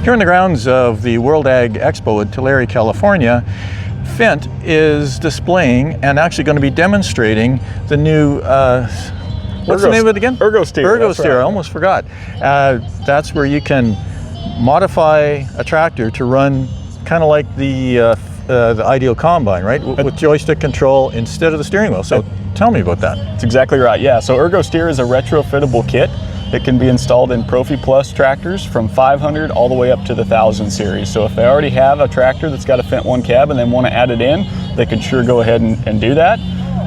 Here on the grounds of the World Ag Expo in Tulare, California, Fendt is displaying and actually going to be demonstrating the new, what's the name of it again? ErgoSteer. ErgoSteer, right. I almost forgot. That's where you can modify a tractor to run kind of like the ideal combine, right? With joystick control instead of the steering wheel. So tell me about that. That's exactly right, yeah. So ErgoSteer is a retrofittable kit. It can be installed in Profi Plus tractors from 500 all the way up to the 1000 series. So if they already have a tractor that's got a Fendt 1 cab and they want to add it in, they can sure go ahead and do that.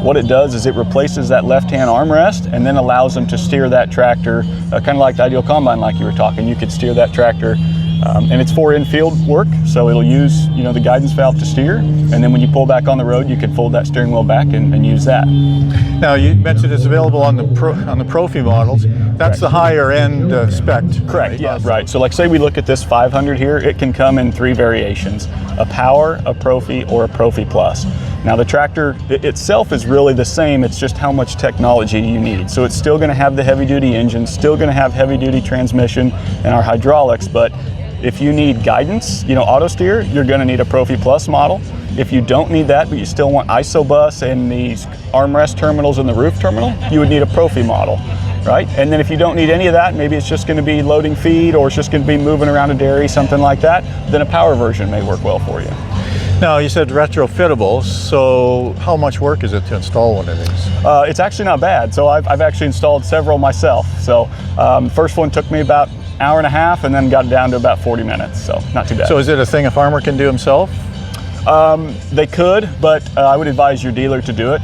What it does is it replaces that left-hand armrest and then allows them to steer that tractor, kind of like the ideal combine like you were talking. You could steer that tractor, and it's for in-field work, so it'll use the guidance valve to steer, and then when you pull back on the road, you can fold that steering wheel back and use that. Now you mentioned it's available on the Profi models. That's the higher end spec. Correct, right? yeah, right. So like say we look at this 500 here, it can come in 3 variations: a Power, a Profi, or a Profi Plus. Now the tractor itself is really the same, it's just how much technology you need. So it's still going to have the heavy duty engine, still going to have heavy duty transmission and our hydraulics, but if you need guidance, auto steer, you're going to need a Profi Plus model. If you don't need that, but you still want ISOBUS and these armrest terminals and the roof terminal, you would need a Profi model, right? And then if you don't need any of that, maybe it's just going to be loading feed or it's just going to be moving around a dairy, something like that, then a power version may work well for you. Now you said retrofittable, so how much work is it to install one of these? It's actually not bad. So I've actually installed several myself. So first one took me about an hour and a half and then got it down to about 40 minutes, so not too bad. So is it a thing a farmer can do himself? They could, but I would advise your dealer to do it.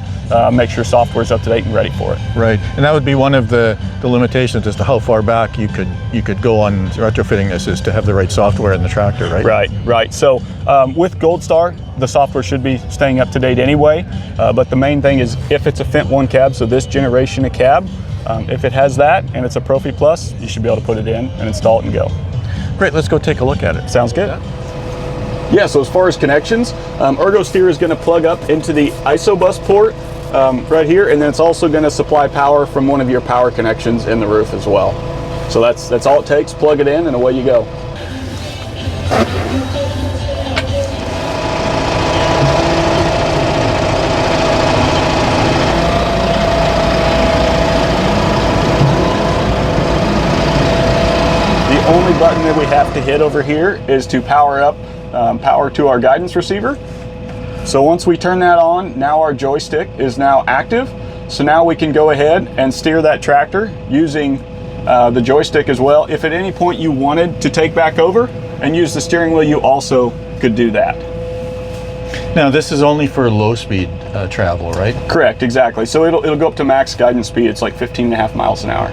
Make sure software's up to date and ready for it. Right, and that would be one of the limitations as to how far back you could go on retrofitting this, is to have the right software in the tractor, right? Right. So with Gold Star, the software should be staying up to date anyway, but the main thing is if it's a Fendt 1 cab, so this generation of cab, if it has that and it's a Profi Plus, you should be able to put it in and install it and go. Great, let's go take a look at it. Sounds good. Yeah, so as far as connections, ErgoSteer is going to plug up into the ISOBUS port right here, and then it's also going to supply power from one of your power connections in the roof as well. So that's all it takes. Plug it in and away you go. The only button that we have to hit over here is to power up power to our guidance receiver. So once we turn that on, now our joystick is now active. So now we can go ahead and steer that tractor using the joystick as well. If at any point you wanted to take back over and use the steering wheel, you also could do that. Now this is only for low speed travel, right? Correct, exactly. So it'll go up to max guidance speed. It's like 15.5 miles an hour.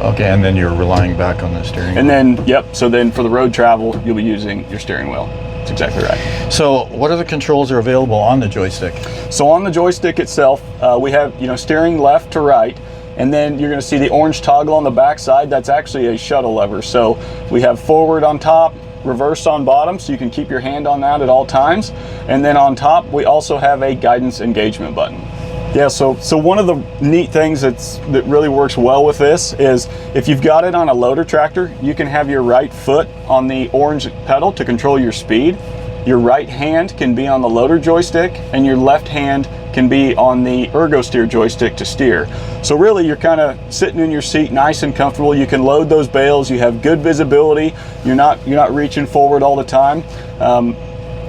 Okay, and then you're relying back on the steering wheel. And then, yep, so then for the road travel, you'll be using your steering wheel. That's exactly right. So what other controls are available on the joystick? So on the joystick itself, we have steering left to right, and then you're going to see the orange toggle on the back side. That's actually a shuttle lever. So we have forward on top, reverse on bottom, so you can keep your hand on that at all times. And then on top, we also have a guidance engagement button. Yeah, so one of the neat things that really works well with this is if you've got it on a loader tractor, you can have your right foot on the orange pedal to control your speed. Your right hand can be on the loader joystick, and your left hand can be on the ErgoSteer joystick to steer. So really you're kind of sitting in your seat nice and comfortable. You can load those bales, you have good visibility, you're not reaching forward all the time.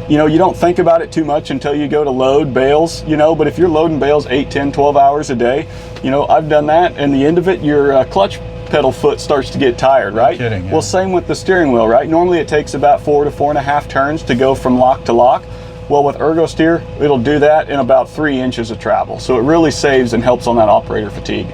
You don't think about it too much until you go to load bales, but if you're loading bales 8, 10, 12 hours a day, I've done that, and the end of it, your clutch pedal foot starts to get tired, right? No kidding, yeah. Well, same with the steering wheel, right? Normally it takes about 4 to 4.5 turns to go from lock to lock. Well, with ErgoSteer, it'll do that in about 3 inches of travel. So it really saves and helps on that operator fatigue.